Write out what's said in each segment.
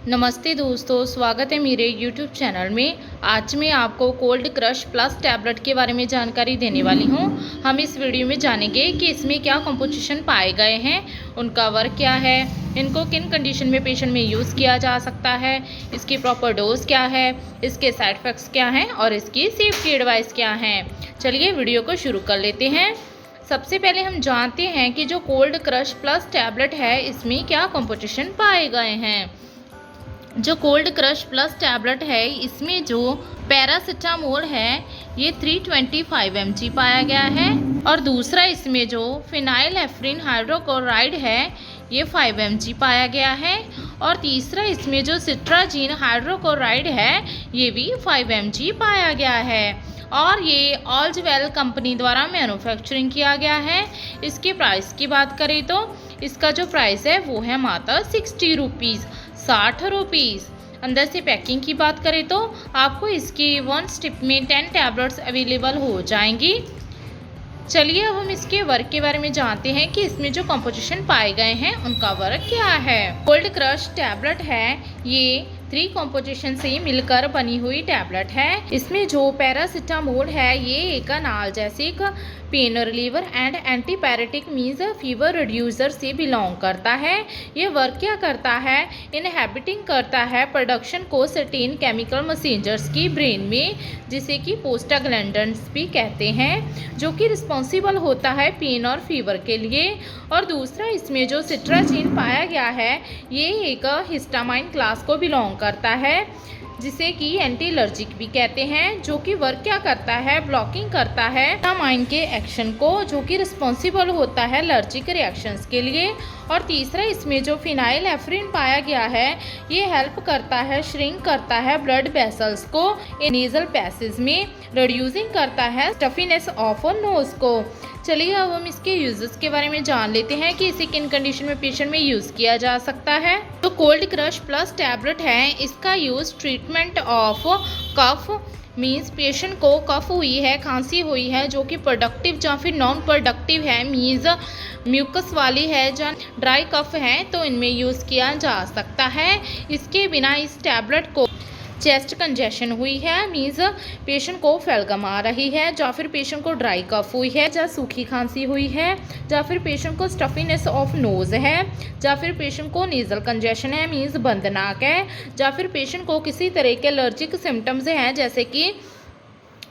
नमस्ते दोस्तों, स्वागत है मेरे YouTube चैनल में। आज मैं आपको कोल्ड क्रश प्लस टैबलेट के बारे में जानकारी देने वाली हूँ। हम इस वीडियो में जानेंगे कि इसमें क्या कंपोजिशन पाए गए हैं, उनका वर्क क्या है, इनको किन कंडीशन में पेशेंट में यूज़ किया जा सकता है, इसकी प्रॉपर डोज क्या है, इसके साइड इफ़ेक्ट्स क्या हैं और इसकी सेफ्टी एडवाइस क्या हैं। चलिए वीडियो को शुरू कर लेते हैं। सबसे पहले हम जानते हैं कि जो कोल्ड क्रश प्लस टैबलेट है, इसमें क्या कंपोजिशन पाए गए हैं। जो कोल्ड क्रश प्लस टैबलेट है, इसमें जो पैरासिटामोल है ये 325 mg पाया गया है, और दूसरा इसमें जो फिनाइलएफ्रिन हाइड्रोक्लोराइड है ये 5 mg पाया गया है, और तीसरा इसमें जो सिट्राजीन हाइड्रोक्लोराइड है ये भी 5 mg पाया गया है, और ये ऑल्जवेल कंपनी द्वारा मैन्युफैक्चरिंग किया गया है। इसके प्राइस की बात करें तो इसका जो प्राइस है वो है मात्र 60 रुपीज़, 60 रुपीज़। अंदर से पैकिंग की बात करें तो आपको इसकी 1 स्ट्रिप में 10 टैबलेट्स अवेलेबल हो जाएंगी। चलिए अब हम इसके वर्क के बारे में जानते हैं कि इसमें जो कंपोजिशन पाए गए हैं उनका वर्क क्या है। कोल्ड क्रश टैबलेट है ये 3 कंपोजिशन से मिलकर बनी हुई टैबलेट है। इसमें जो पैरासिटामोल है ये एक अनाल्जेसिक, pain reliever and antipyretic means fever reducer से बिलोंग करता है। ये वर्क क्या करता है, इनहेबिटिंग करता है प्रोडक्शन को सर्टेन केमिकल मैसेंजर्स की ब्रेन में, जिसे कि प्रोस्टाग्लैंडिन्स भी कहते हैं, जो कि रिस्पॉन्सिबल होता है पेन और फीवर के लिए। और दूसरा इसमें जो सिट्राजीन पाया गया है ये एक हिस्टामाइन क्लास को बिलोंग करता है, जिसे कि एंटी एलर्जिक भी कहते हैं, जो कि वर्क क्या करता है, ब्लॉकिंग करता है हिस्टामाइन के एक्शन को, जो कि रिस्पॉन्सिबल होता है एलर्जिक रिएक्शंस के लिए। और तीसरा इसमें जो फिनाइलएफ्रिन पाया गया है ये हेल्प करता है, श्रिंक करता है ब्लड वेसल्स को नेजल पैसेज में, रिड्यूसिंग करता है स्टफीनेस ऑफ नोज को। चलिए अब हम इसके यूजेस के बारे में जान लेते हैं कि इसे किन कंडीशन में पेशेंट में यूज़ किया जा सकता है। तो कोल्ड क्रश प्लस टैबलेट है, इसका use treatment of cough means patient को कफ हुई है, खांसी हुई है जो कि प्रोडक्टिव या फिर नॉन प्रोडक्टिव है, मीन्स म्यूकस वाली है या ड्राई कफ है, तो इनमें यूज़ किया जा सकता है। इसके बिना इस टैबलेट को चेस्ट कंजेशन हुई है, मीन्स पेशेंट को फेलगम आ रही है, या फिर पेशेंट को ड्राई कफ हुई है, या सूखी खांसी हुई है, या फिर पेशेंट को स्टफीनेस ऑफ नोज है, या फिर पेशेंट को नेजल कंजेशन है मीन्स बंद नाक है, या फिर पेशेंट को किसी तरह के एलर्जिक सिम्टम्स हैं जैसे कि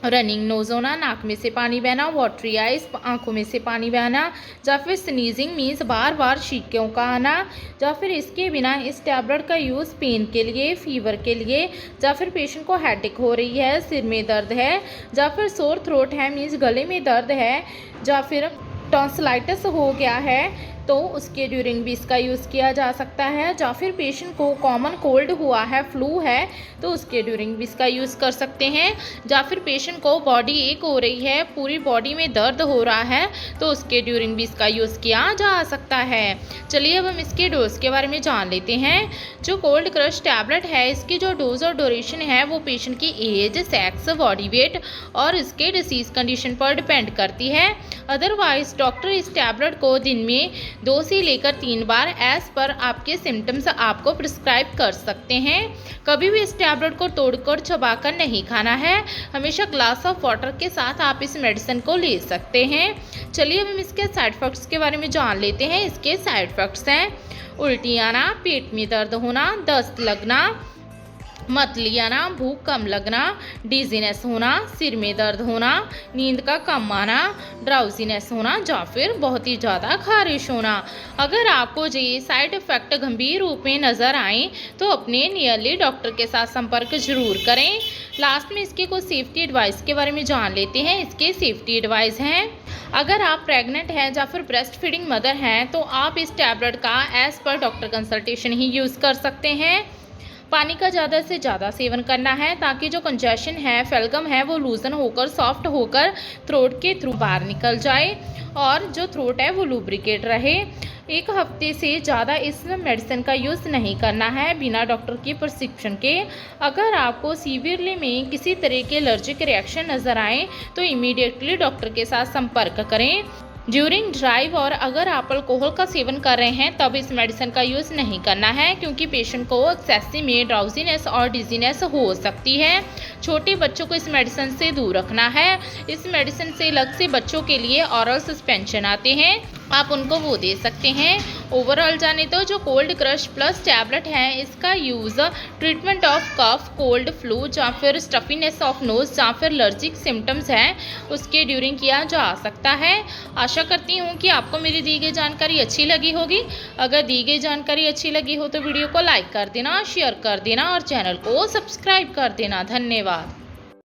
रनिंग नोज होना, नाक में से पानी बहना, वाटरी आइज, आंखों में से पानी बहना, या फिर स्नीजिंग मीन्स बार बार छींकों का आना, या फिर इसके बिना इस टैबलेट का यूज़ पेन के लिए, फीवर के लिए, या फिर पेशेंट को हेडेक हो रही है, सिर में दर्द है, या फिर सोर थ्रोट है मीन्स गले में दर्द है, या फिर टॉन्सिलाइटिस हो गया है तो उसके ड्यूरिंग भी इसका यूज़ किया जा सकता है, या फिर पेशेंट को कॉमन कोल्ड हुआ है, फ्लू है तो उसके ड्यूरिंग भी इसका यूज़ कर सकते हैं, या फिर पेशेंट को बॉडी एक हो रही है, पूरी बॉडी में दर्द हो रहा है तो उसके ड्यूरिंग भी इसका यूज़ किया जा सकता है। चलिए अब हम इसके डोज के बारे में जान लेते हैं। जो कोल्ड क्रश टैबलेट है इसकी जो डोज और ड्यूरेशन है वो पेशेंट की एज, सेक्स, बॉडी वेट और इसके डिसीज़ कंडीशन पर डिपेंड करती है। अदरवाइज डॉक्टर इस टैबलेट को दिन में 2 से लेकर 3 बार एज पर आपके सिम्टम्स आपको प्रिस्क्राइब कर सकते हैं। कभी भी इस टैबलेट को तोड़कर चबाकर नहीं खाना है, हमेशा ग्लास ऑफ वाटर के साथ आप इस मेडिसिन को ले सकते हैं। चलिए अब हम इसके साइड इफ़ेक्ट्स के बारे में जान लेते हैं। इसके साइड इफ़ेक्ट्स हैं उल्टी आना, पेट में दर्द होना, दस्त लगना, मतली आना, भूख कम लगना, डिजीनेस होना, सिर में दर्द होना, नींद का कम आना, ड्राउजीनेस होना, या फिर बहुत ही ज़्यादा खारिश होना। अगर आपको ये साइड इफ़ेक्ट गंभीर रूप में नज़र आए तो अपने नियरली डॉक्टर के साथ संपर्क जरूर करें। लास्ट में इसके कुछ सेफ्टी एडवाइस के बारे में जान लेते हैं। इसके सेफ्टी एडवाइस हैं, अगर आप प्रेग्नेंट हैं या फिर ब्रेस्ट फीडिंग मदर हैं तो आप इस टैबलेट का एज पर डॉक्टर कंसल्टेशन ही यूज़ कर सकते हैं। पानी का ज़्यादा से ज़्यादा सेवन करना है ताकि जो कंजेशन है, फेलगम है, वो लूजन होकर, सॉफ्ट होकर थ्रोट के थ्रू बाहर निकल जाए और जो थ्रोट है वो लुब्रिकेट रहे। 1 हफ्ते से ज़्यादा इस मेडिसिन का यूज़ नहीं करना है बिना डॉक्टर की प्रिस्क्रिप्शन के। अगर आपको सीवियरली में किसी तरह के एलर्जिक रिएक्शन नज़र आए तो इमीडिएटली डॉक्टर के साथ संपर्क करें। ड्यूरिंग ड्राइव और अगर आप अल्कोहल का सेवन कर रहे हैं तब इस मेडिसिन का यूज़ नहीं करना है, क्योंकि पेशेंट को एक्सेसिव में ड्राउजीनेस और डिजीनेस हो सकती है। छोटे बच्चों को इस मेडिसिन से दूर रखना है। इस मेडिसिन से अलग से बच्चों के लिए ऑरल सस्पेंशन आते हैं, आप उनको वो दे सकते हैं। ओवरऑल जाने तो जो कोल्ड क्रश प्लस टैबलेट है, इसका use treatment of cough, cold, flu या फिर स्टफीनेस ऑफ नोज या फिर एलर्जिक सिम्टम्स हैं उसके ड्यूरिंग किया जा सकता है। आशा करती हूँ कि आपको मेरी दी गई जानकारी अच्छी लगी होगी। अगर दी गई जानकारी अच्छी लगी हो तो वीडियो को लाइक कर देना, शेयर कर देना और चैनल को सब्सक्राइब कर देना। धन्यवाद।